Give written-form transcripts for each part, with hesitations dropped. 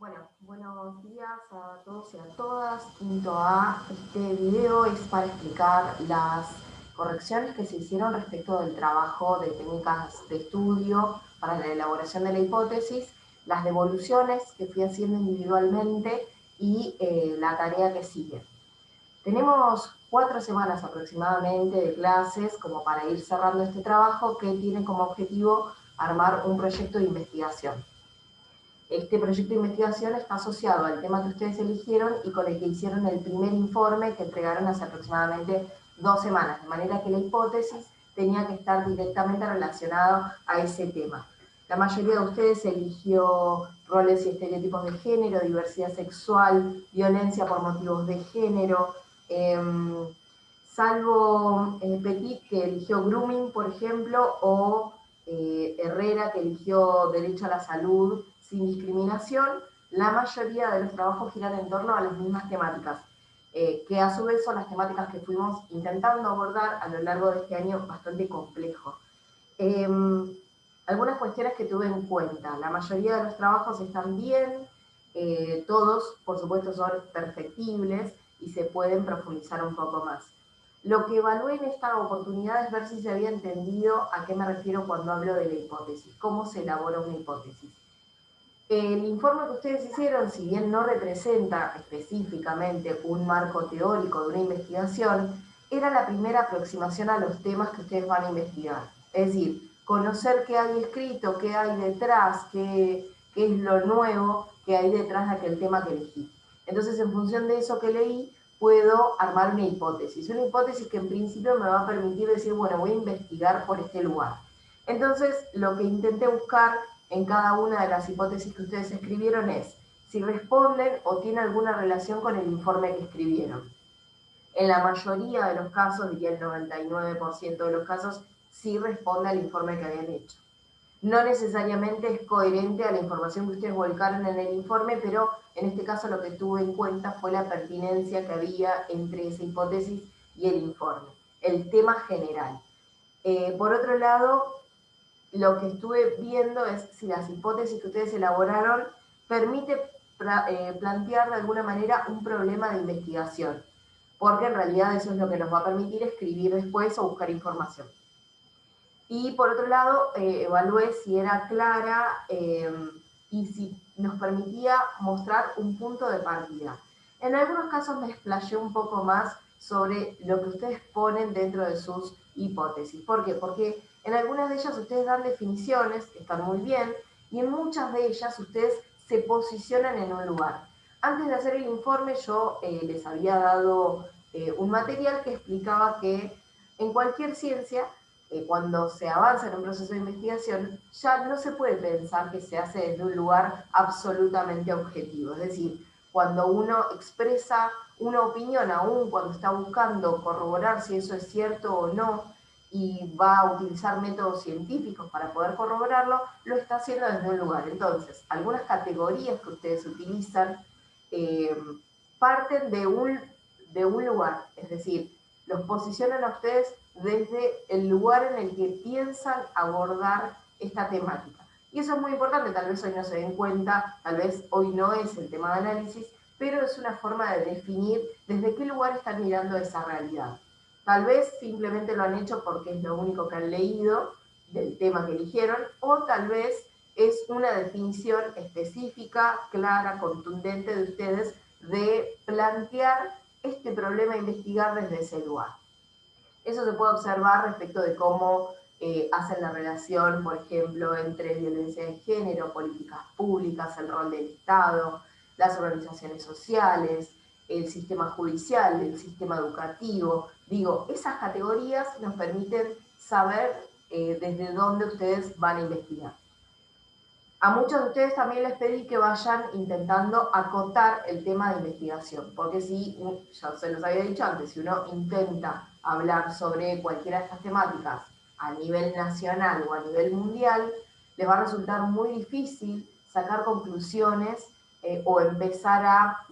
Bueno, buenos días a todos y a todas. Punto A, este video es para explicar las correcciones que se hicieron respecto del trabajo de técnicas de estudio para la elaboración de la hipótesis, las devoluciones que fui haciendo individualmente y la tarea que sigue. Tenemos 4 semanas aproximadamente de clases como para ir cerrando este trabajo que tiene como objetivo armar un proyecto de investigación. Este proyecto de investigación está asociado al tema que ustedes eligieron y con el que hicieron el primer informe que entregaron hace aproximadamente 2 semanas, de manera que la hipótesis tenía que estar directamente relacionado a ese tema. La mayoría de ustedes eligió roles y estereotipos de género, diversidad sexual, violencia por motivos de género, salvo Petit, que eligió grooming, por ejemplo, o Herrera, que eligió derecho a la salud sin discriminación. La mayoría de los trabajos giran en torno a las mismas temáticas, que a su vez son las temáticas que fuimos intentando abordar a lo largo de este año bastante complejo. Algunas cuestiones que tuve en cuenta. La mayoría de los trabajos están bien, todos, por supuesto, son perfectibles y se pueden profundizar un poco más. Lo que evalué en esta oportunidad es ver si se había entendido a qué me refiero cuando hablo de la hipótesis, cómo se elabora una hipótesis. El informe que ustedes hicieron, si bien no representa específicamente un marco teórico de una investigación, era la primera aproximación a los temas que ustedes van a investigar. Es decir, conocer qué hay escrito, qué hay detrás, qué es lo nuevo que hay detrás de aquel tema que elegí. Entonces, en función de eso que leí, puedo armar una hipótesis que en principio me va a permitir decir, bueno, voy a investigar por este lugar. Entonces, lo que intenté buscar en cada una de las hipótesis que ustedes escribieron es si responden o tienen alguna relación con el informe que escribieron. En la mayoría de los casos, diría el 99% de los casos, sí responde al informe que habían hecho. No necesariamente es coherente a la información que ustedes volcaron en el informe, pero en este caso lo que tuve en cuenta fue la pertinencia que había entre esa hipótesis y el informe, el tema general. Por otro lado, lo que estuve viendo es si las hipótesis que ustedes elaboraron permite plantear de alguna manera un problema de investigación, porque en realidad eso es lo que nos va a permitir escribir después o buscar información. Y por otro lado, evalué si era clara y si nos permitía mostrar un punto de partida. En algunos casos me explayé un poco más sobre lo que ustedes ponen dentro de sus hipótesis. ¿Por qué? Porque en algunas de ellas ustedes dan definiciones, que están muy bien, y en muchas de ellas ustedes se posicionan en un lugar. Antes de hacer el informe yo les había dado un material que explicaba que en cualquier ciencia cuando se avanza en un proceso de investigación, ya no se puede pensar que se hace desde un lugar absolutamente objetivo. Es decir, cuando uno expresa una opinión, aún cuando está buscando corroborar si eso es cierto o no, y va a utilizar métodos científicos para poder corroborarlo, lo está haciendo desde un lugar. Entonces, algunas categorías que ustedes utilizan eh, parten de un lugar, es decir, los posicionan a ustedes desde el lugar en el que piensan abordar esta temática. Y eso es muy importante, tal vez hoy no se den cuenta, tal vez hoy no es el tema de análisis, pero es una forma de definir desde qué lugar están mirando esa realidad. Tal vez simplemente lo han hecho porque es lo único que han leído del tema que eligieron, o tal vez es una definición específica, clara, contundente de ustedes de plantear este problema a investigar desde ese lugar. Eso se puede observar respecto de cómo hacen la relación, por ejemplo, entre violencia de género, políticas públicas, el rol del Estado, las organizaciones sociales, el sistema judicial, el sistema educativo. Digo, esas categorías nos permiten saber desde dónde ustedes van a investigar. A muchos de ustedes también les pedí que vayan intentando acotar el tema de investigación, porque si, ya se los había dicho antes, si uno intenta hablar sobre cualquiera de estas temáticas a nivel nacional o a nivel mundial, les va a resultar muy difícil sacar conclusiones o empezar a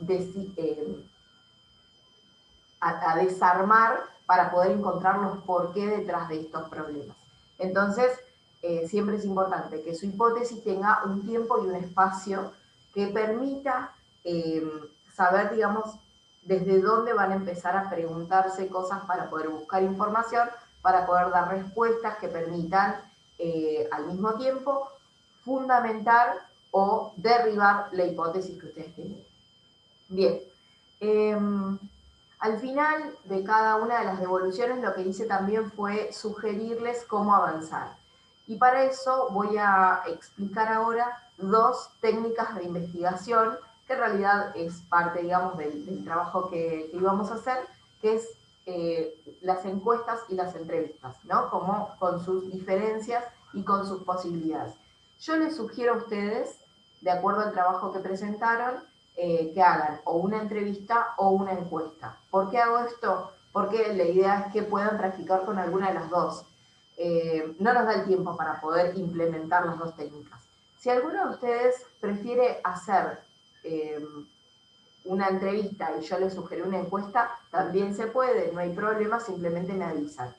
desarmar para poder encontrar los porqué detrás de estos problemas. Entonces, siempre es importante que su hipótesis tenga un tiempo y un espacio que permita saber, digamos, desde dónde van a empezar a preguntarse cosas para poder buscar información, para poder dar respuestas que permitan al mismo tiempo fundamentar o derribar la hipótesis que ustedes tienen. Bien, al final de cada una de las devoluciones lo que hice también fue sugerirles cómo avanzar. Y para eso voy a explicar ahora dos técnicas de investigación que en realidad es parte, digamos, del trabajo que íbamos a hacer, que es las encuestas y las entrevistas, ¿no? Como con sus diferencias y con sus posibilidades. Yo les sugiero a ustedes, de acuerdo al trabajo que presentaron, que hagan o una entrevista o una encuesta. ¿Por qué hago esto? Porque la idea es que puedan practicar con alguna de las dos. No nos da el tiempo para poder implementar las dos técnicas. Si alguno de ustedes prefiere hacer una entrevista y yo les sugiero una encuesta, también se puede, no hay problema, simplemente me avisan.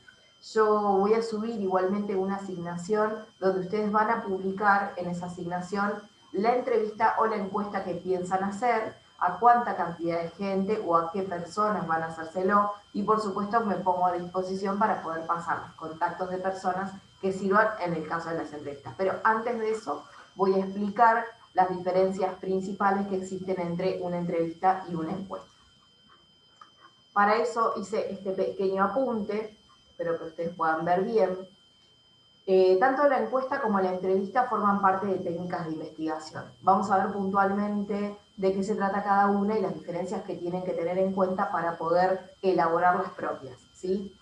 Yo voy a subir igualmente una asignación donde ustedes van a publicar en esa asignación la entrevista o la encuesta que piensan hacer, a cuánta cantidad de gente o a qué personas van a hacérselo, y por supuesto me pongo a disposición para poder pasar los contactos de personas que sirvan en el caso de las entrevistas. Pero antes de eso voy a explicar las diferencias principales que existen entre una entrevista y una encuesta. Para eso hice este pequeño apunte, espero que ustedes puedan ver bien. Tanto la encuesta como la entrevista forman parte de técnicas de investigación. Vamos a ver puntualmente de qué se trata cada una y las diferencias que tienen que tener en cuenta para poder elaborar las propias, ¿sí?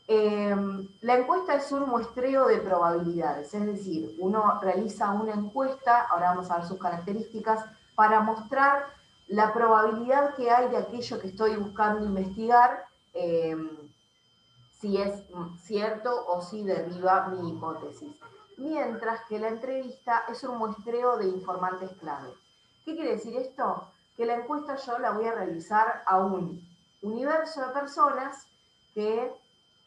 La encuesta es un muestreo de probabilidades, es decir, uno realiza una encuesta, ahora vamos a ver sus características, para mostrar la probabilidad que hay de aquello que estoy buscando investigar, si es cierto o si derriba mi hipótesis. Mientras que la entrevista es un muestreo de informantes clave. ¿Qué quiere decir esto? Que la encuesta yo la voy a realizar a un universo de personas que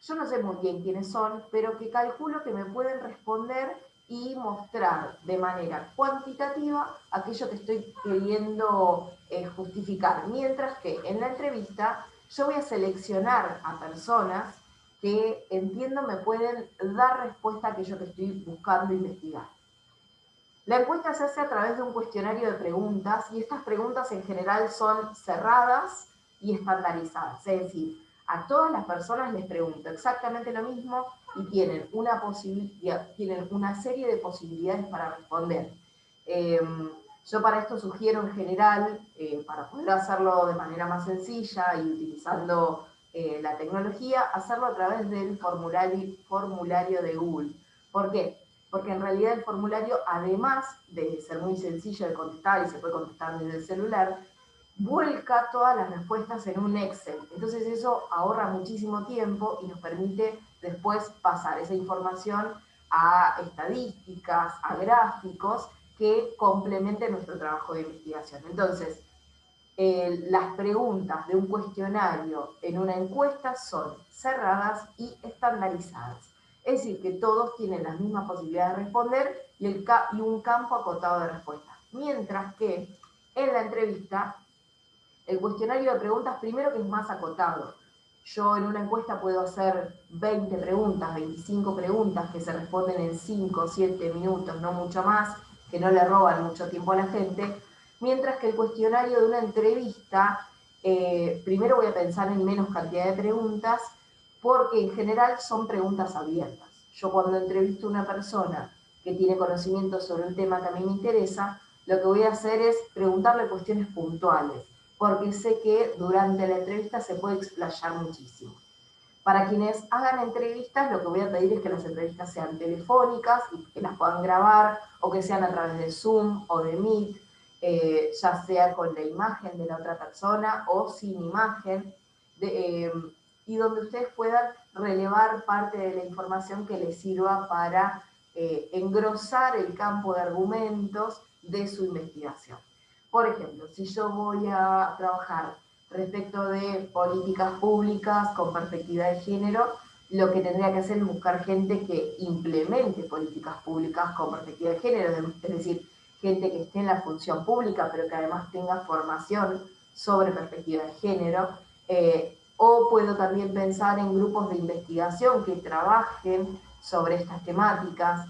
yo no sé muy bien quiénes son, pero que calculo que me pueden responder y mostrar de manera cuantitativa aquello que estoy queriendo justificar. Mientras que en la entrevista yo voy a seleccionar a personas que entiendo me pueden dar respuesta a aquello que estoy buscando investigar. La encuesta se hace a través de un cuestionario de preguntas y estas preguntas en general son cerradas y estandarizadas. Es decir, a todas las personas les pregunto exactamente lo mismo y tienen una serie de posibilidades para responder. Yo para esto sugiero en general, para poder hacerlo de manera más sencilla y utilizando la tecnología, hacerlo a través del formulario de Google. ¿Por qué? Porque en realidad el formulario, además de ser muy sencillo de contestar y se puede contestar desde el celular, vuelca todas las respuestas en un Excel. Entonces eso ahorra muchísimo tiempo y nos permite después pasar esa información a estadísticas, a gráficos que complementen nuestro trabajo de investigación. Entonces, las preguntas de un cuestionario en una encuesta son cerradas y estandarizadas. Es decir, que todos tienen las mismas posibilidades de responder y un campo acotado de respuestas. Mientras que en la entrevista, el cuestionario de preguntas, primero que es más acotado. Yo en una encuesta puedo hacer 20 preguntas, 25 preguntas que se responden en 5 o 7 minutos, no mucho más, que no le roban mucho tiempo a la gente. Mientras que el cuestionario de una entrevista, primero voy a pensar en menos cantidad de preguntas, porque en general son preguntas abiertas. Yo cuando entrevisto a una persona que tiene conocimiento sobre un tema que a mí me interesa, lo que voy a hacer es preguntarle cuestiones puntuales, porque sé que durante la entrevista se puede explayar muchísimo. Para quienes hagan entrevistas, lo que voy a pedir es que las entrevistas sean telefónicas y que las puedan grabar, o que sean a través de Zoom o de Meet, ya sea con la imagen de la otra persona o sin imagen, y donde ustedes puedan relevar parte de la información que les sirva para engrosar el campo de argumentos de su investigación. Por ejemplo, si yo voy a trabajar respecto de políticas públicas con perspectiva de género, lo que tendría que hacer es buscar gente que implemente políticas públicas con perspectiva de género, es decir, gente que esté en la función pública, pero que además tenga formación sobre perspectiva de género, o puedo también pensar en grupos de investigación que trabajen sobre estas temáticas.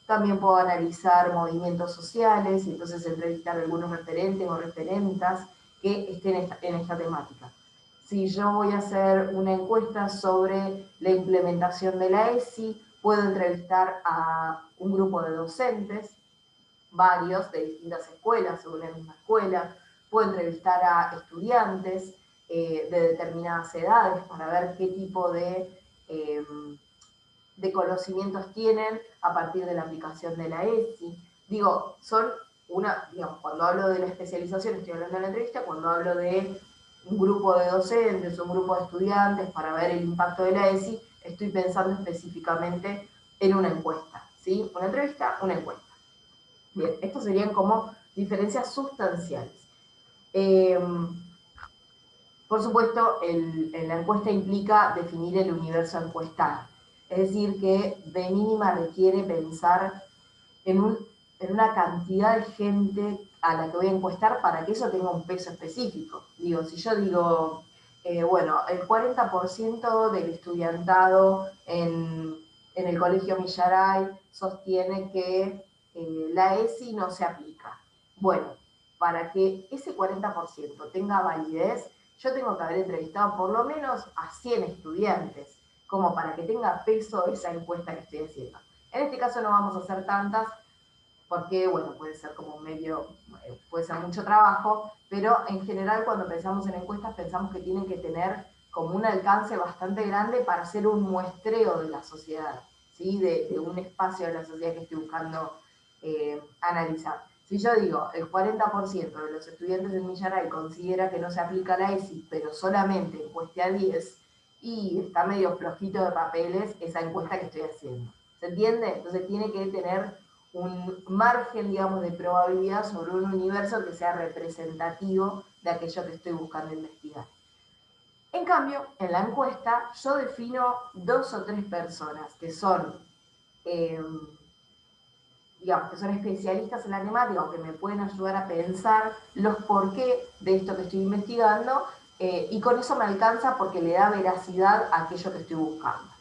También puedo analizar movimientos sociales y entonces entrevistar a algunos referentes o referentas que estén en esta temática. Si yo voy a hacer una encuesta sobre la implementación de la ESI, puedo entrevistar a un grupo de docentes, varios de distintas escuelas o de la misma escuela, puedo entrevistar a estudiantes de determinadas edades para ver qué tipo de conocimientos tienen a partir de la aplicación de la ESI. Digo, son digamos, cuando hablo de la especialización estoy hablando de la entrevista, cuando hablo de un grupo de docentes, un grupo de estudiantes para ver el impacto de la ESI, estoy pensando específicamente en una encuesta, ¿sí? Una entrevista, una encuesta. Bien, estos serían como diferencias sustanciales. Por supuesto, la encuesta implica definir el universo a encuestar. Es decir, que de mínima requiere pensar en una cantidad de gente a la que voy a encuestar para que eso tenga un peso específico. Digo, si yo digo, bueno, el 40% del estudiantado en el Colegio Millaray sostiene que la ESI no se aplica. Bueno, para que ese 40% tenga validez, yo tengo que haber entrevistado por lo menos a 100 estudiantes, como para que tenga peso esa encuesta que estoy haciendo. En este caso no vamos a hacer tantas, porque, bueno, puede ser como medio, puede ser mucho trabajo, pero en general cuando pensamos en encuestas pensamos que tienen que tener como un alcance bastante grande para hacer un muestreo de la sociedad, ¿sí? De un espacio de la sociedad que estoy buscando analizar. Si yo digo, el 40% de los estudiantes del Millaray considera que no se aplica la ESI, pero solamente encueste a 10, y está medio flojito de papeles esa encuesta que estoy haciendo. ¿Se entiende? Entonces tiene que tener un margen, digamos, de probabilidad sobre un universo que sea representativo de aquello que estoy buscando investigar. En cambio, en la encuesta yo defino 2 o 3 personas que son, digamos, que son especialistas en la temática o que me pueden ayudar a pensar los porqué de esto que estoy investigando, y con eso me alcanza porque le da veracidad a aquello que estoy buscando.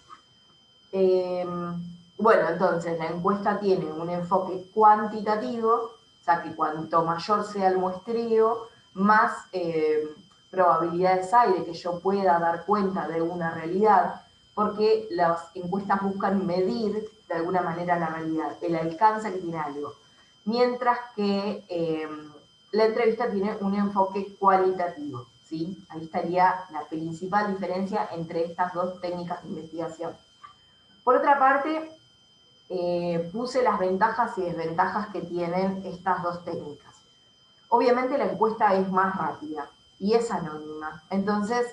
Bueno, entonces la encuesta tiene un enfoque cuantitativo, o sea que cuanto mayor sea el muestreo, más probabilidades hay de que yo pueda dar cuenta de una realidad, porque las encuestas buscan medir de alguna manera la realidad, el alcance que tiene algo. Mientras que la entrevista tiene un enfoque cualitativo, ¿sí? Ahí estaría la principal diferencia entre estas dos técnicas de investigación. Por otra parte, puse las ventajas y desventajas que tienen estas dos técnicas. Obviamente la encuesta es más rápida y es anónima. Entonces,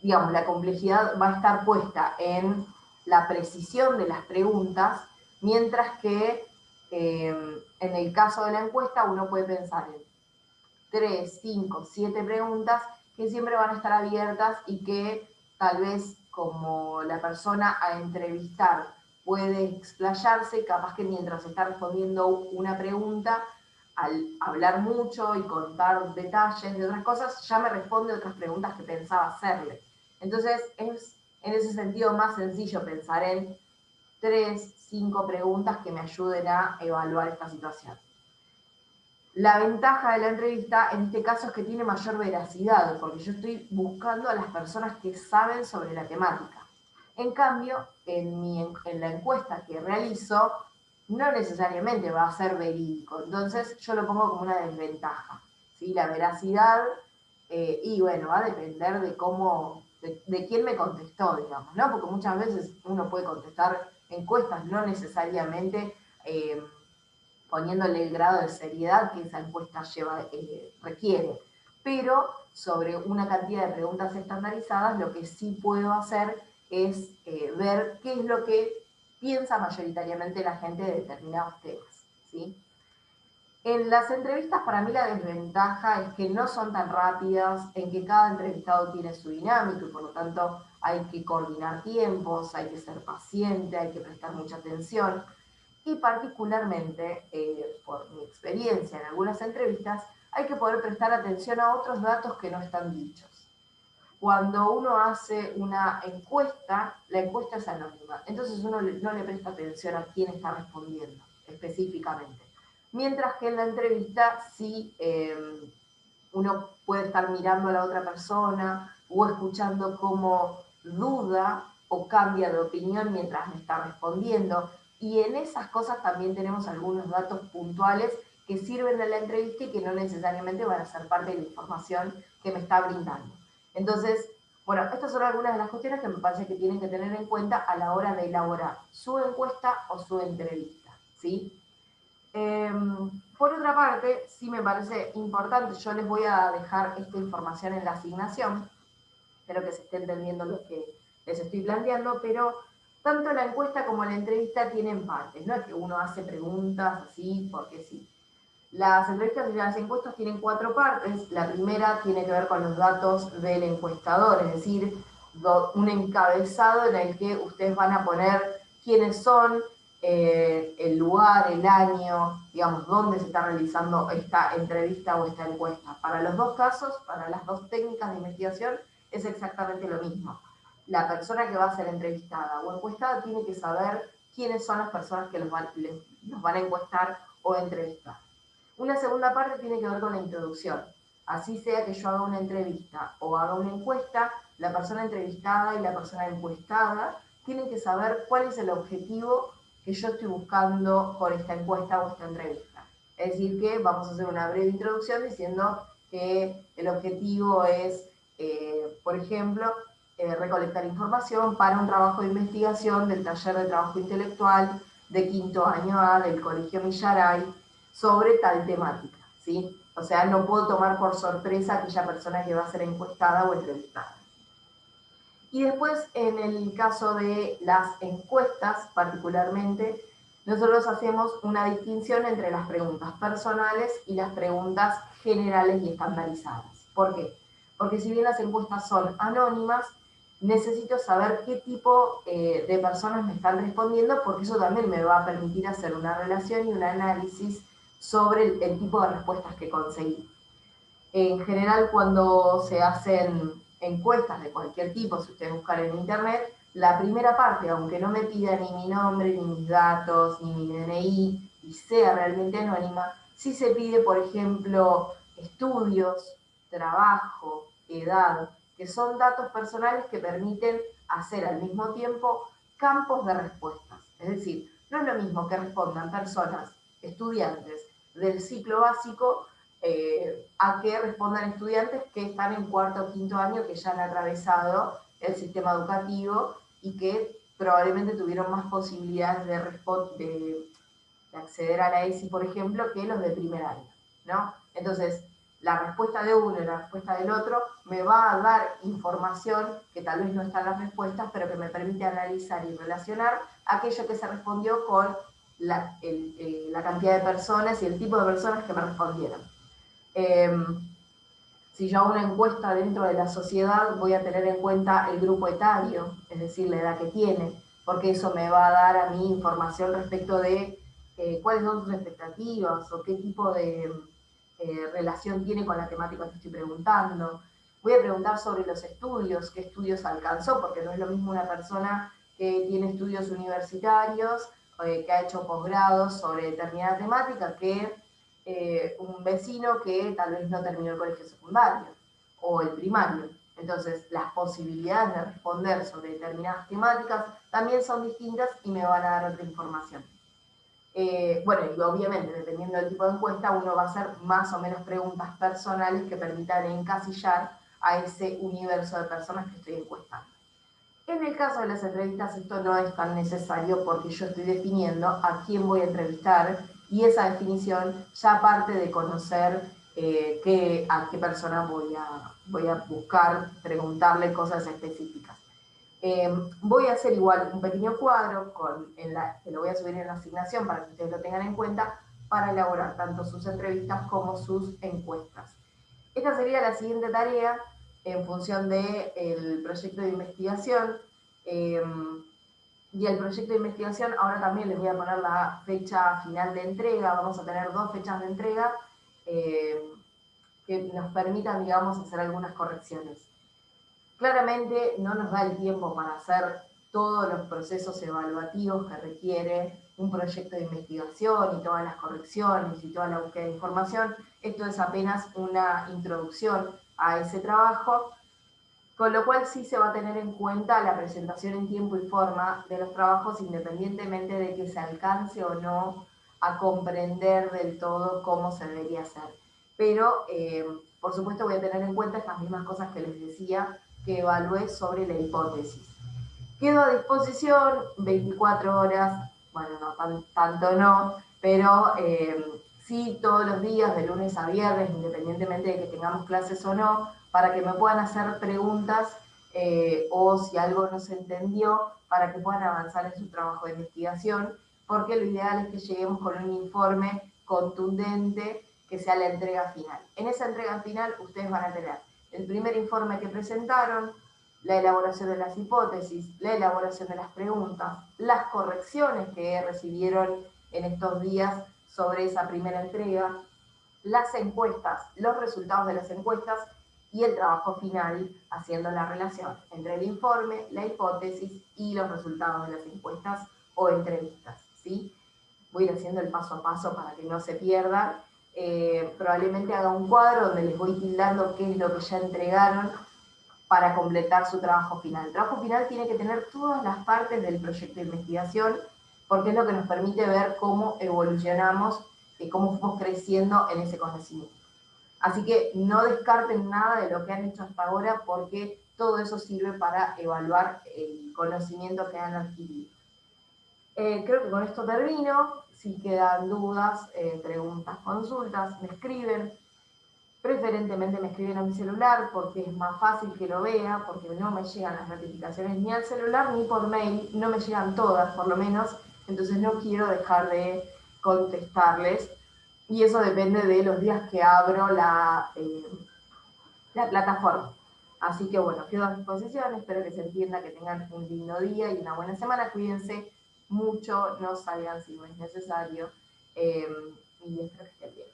digamos, la complejidad va a estar puesta en la precisión de las preguntas, mientras que en el caso de la encuesta uno puede pensar en 3, 5, 7 preguntas que siempre van a estar abiertas y que tal vez como la persona a entrevistar puede explayarse, capaz que mientras está respondiendo una pregunta, al hablar mucho y contar detalles de otras cosas, ya me responde otras preguntas que pensaba hacerle. Entonces es en ese sentido más sencillo pensar en 3, 5 preguntas que me ayuden a evaluar esta situación. La ventaja de la entrevista en este caso es que tiene mayor veracidad, porque yo estoy buscando a las personas que saben sobre la temática. En cambio, en la encuesta que realizo, no necesariamente va a ser verídico, entonces yo lo pongo como una desventaja, ¿sí? La veracidad, y bueno, va a depender de cómo, de quién me contestó, digamos, ¿no? Porque muchas veces uno puede contestar encuestas, no necesariamente poniéndole el grado de seriedad que esa encuesta requiere. Pero sobre una cantidad de preguntas estandarizadas, lo que sí puedo hacer es ver qué es lo que piensa mayoritariamente la gente de determinados temas, ¿sí? En las entrevistas, para mí la desventaja es que no son tan rápidas, en que cada entrevistado tiene su dinámica y por lo tanto hay que coordinar tiempos, hay que ser paciente, hay que prestar mucha atención. Y particularmente, por mi experiencia en algunas entrevistas, hay que poder prestar atención a otros datos que no están dichos. Cuando uno hace una encuesta, la encuesta es anónima, entonces uno no le presta atención a quién está respondiendo específicamente. Mientras que en la entrevista sí uno puede estar mirando a la otra persona o escuchando cómo duda o cambia de opinión mientras me está respondiendo. Y en esas cosas también tenemos algunos datos puntuales que sirven de la entrevista y que no necesariamente van a ser parte de la información que me está brindando. Entonces, bueno, estas son algunas de las cuestiones que me parece que tienen que tener en cuenta a la hora de elaborar su encuesta o su entrevista, ¿sí? Por otra parte, sí me parece importante, yo les voy a dejar esta información en la asignación, espero que se esté entendiendo lo que les estoy planteando, pero tanto la encuesta como la entrevista tienen partes, no es que uno hace preguntas así porque sí. Las entrevistas y las encuestas tienen 4 partes. La primera tiene que ver con los datos del encuestador, es decir, un encabezado en el que ustedes van a poner quiénes son, el lugar, el año, digamos, dónde se está realizando esta entrevista o esta encuesta. Para los dos casos, para las dos técnicas de investigación, es exactamente lo mismo. La persona que va a ser entrevistada o encuestada tiene que saber quiénes son las personas que los van a encuestar o entrevistar. Una segunda parte tiene que ver con la introducción. Así sea que yo haga una entrevista o haga una encuesta, la persona entrevistada y la persona encuestada tienen que saber cuál es el objetivo que yo estoy buscando con esta encuesta o esta entrevista. Es decir, que vamos a hacer una breve introducción diciendo que el objetivo es, por ejemplo, recolectar información para un trabajo de investigación del taller de trabajo intelectual de quinto año A del Colegio Millaray sobre tal temática, ¿sí? O sea, no puedo tomar por sorpresa a aquella persona que va a ser encuestada o entrevistada. Y después, en el caso de las encuestas, particularmente, nosotros hacemos una distinción entre las preguntas personales y las preguntas generales y estandarizadas. ¿Por qué? Porque si bien las encuestas son anónimas, necesito saber qué tipo de personas me están respondiendo, porque eso también me va a permitir hacer una relación y un análisis sobre el tipo de respuestas que conseguí. En general, cuando se hacen encuestas de cualquier tipo, si ustedes buscan en internet, la primera parte, aunque no me pida ni mi nombre, ni mis datos, ni mi DNI, y sea realmente anónima, sí se pide, por ejemplo, estudios, trabajo, edad, que son datos personales que permiten hacer al mismo tiempo campos de respuestas. Es decir, no es lo mismo que respondan personas, estudiantes del ciclo básico, a que respondan estudiantes que están en cuarto o quinto año, que ya han atravesado el sistema educativo y que probablemente tuvieron más posibilidades de acceder a la ESI, por ejemplo, que los de primer año, ¿no? Entonces, la respuesta de uno y la respuesta del otro me va a dar información que tal vez no está en las respuestas, pero que me permite analizar y relacionar aquello que se respondió con la cantidad de personas y el tipo de personas que me respondieron. Si yo hago una encuesta dentro de la sociedad, voy a tener en cuenta el grupo etario, es decir, la edad que tiene, porque eso me va a dar a mí información respecto de cuáles son sus expectativas o qué tipo de relación tiene con la temática que estoy preguntando. Voy a preguntar sobre los estudios, qué estudios alcanzó, porque no es lo mismo una persona que tiene estudios universitarios, que ha hecho posgrados sobre determinada temática, que un vecino que tal vez no terminó el colegio secundario o el primario. Entonces, las posibilidades de responder sobre determinadas temáticas también son distintas y me van a dar otra información. Bueno, y obviamente, dependiendo del tipo de encuesta, uno va a hacer más o menos preguntas personales que permitan encasillar a ese universo de personas que estoy encuestando. En el caso de las entrevistas, esto no es tan necesario porque yo estoy definiendo a quién voy a entrevistar y esa definición ya parte de conocer a qué persona voy a buscar, preguntarle cosas específicas. Voy a hacer igual un pequeño cuadro que lo voy a subir en la asignación para que ustedes lo tengan en cuenta para elaborar tanto sus entrevistas como sus encuestas. Esta sería la siguiente tarea en función del proyecto de investigación. Y el proyecto de investigación, ahora también les voy a poner la fecha final de entrega, vamos a tener 2 fechas de entrega que nos permitan, digamos, hacer algunas correcciones. Claramente no nos da el tiempo para hacer todos los procesos evaluativos que requiere un proyecto de investigación y todas las correcciones y toda la búsqueda de información. Esto es apenas una introducción a ese trabajo, con lo cual sí se va a tener en cuenta la presentación en tiempo y forma de los trabajos independientemente de que se alcance o no a comprender del todo cómo se debería hacer. Pero, por supuesto, voy a tener en cuenta estas mismas cosas que les decía que evalué sobre la hipótesis. Quedo a disposición 24 horas, bueno, no tanto no, pero sí todos los días, de lunes a viernes, independientemente de que tengamos clases o no, para que me puedan hacer preguntas o si algo no se entendió, para que puedan avanzar en su trabajo de investigación, porque lo ideal es que lleguemos con un informe contundente que sea la entrega final. En esa entrega final ustedes van a tener el primer informe que presentaron, la elaboración de las hipótesis, la elaboración de las preguntas, las correcciones que recibieron en estos días sobre esa primera entrega, las encuestas, los resultados de las encuestas y el trabajo final haciendo la relación entre el informe, la hipótesis y los resultados de las encuestas o entrevistas, ¿sí? Voy a ir haciendo el paso a paso para que no se pierdan. Probablemente haga un cuadro donde les voy tildando qué es lo que ya entregaron para completar su trabajo final. El trabajo final tiene que tener todas las partes del proyecto de investigación porque es lo que nos permite ver cómo evolucionamos y cómo fuimos creciendo en ese conocimiento. Así que no descarten nada de lo que han hecho hasta ahora porque todo eso sirve para evaluar el conocimiento que han adquirido. Creo que con esto termino. Si quedan dudas, preguntas, consultas, me escriben. Preferentemente me escriben a mi celular porque es más fácil que lo vea, porque no me llegan las notificaciones ni al celular ni por mail, no me llegan todas por lo menos, entonces no quiero dejar de contestarles y eso depende de los días que abro la plataforma. Así que bueno, quedo a disposición, espero que se entienda, que tengan un lindo día y una buena semana, cuídense mucho, no salgan si no es necesario y espero que estén bien.